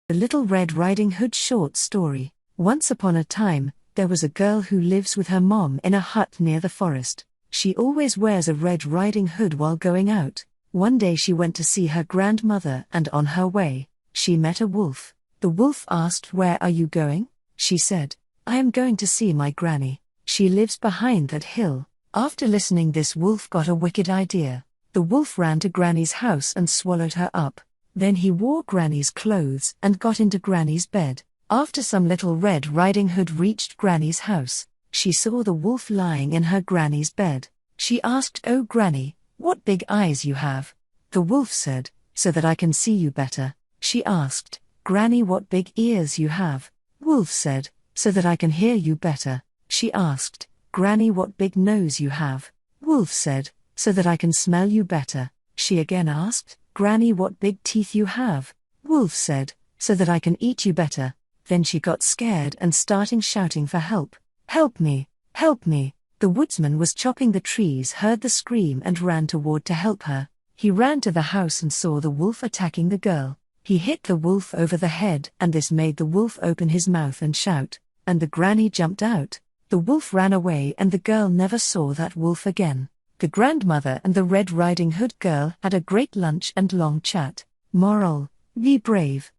The Little Red Riding Hood short story. Once upon a time, there was a girl who lives with her mom in a hut near the forest. She always wears a red riding hood while going out. One day she went to see her grandmother, and on her way, she met a wolf. The wolf asked, "Where are you going?" She said, "I am going to see my granny. She lives behind that hill." After listening, this wolf got a wicked idea. The wolf ran to Granny's house and swallowed her up. Then he wore Granny's clothes and got into Granny's bed. After some Little Red Riding Hood reached Granny's house, she saw the wolf lying in her Granny's bed. She asked, "Oh Granny, what big eyes you have." The wolf said, "So that I can see you better." She asked, "Granny, what big ears you have." Wolf said, "So that I can hear you better." She asked, "Granny, what big nose you have." Wolf said, "So that I can smell you better." She again asked, "Granny, what big teeth you have." Wolf said, "So that I can eat you better." Then she got scared and starting shouting for help. "Help me! Help me!" The woodsman was chopping the trees, heard the scream and ran toward to help her. He ran to the house and saw the wolf attacking the girl. He hit the wolf over the head, and this made the wolf open his mouth and shout, and the granny jumped out. The wolf ran away and the girl never saw that wolf again. The grandmother and the Red Riding Hood girl had a great lunch and long chat. Moral: be brave.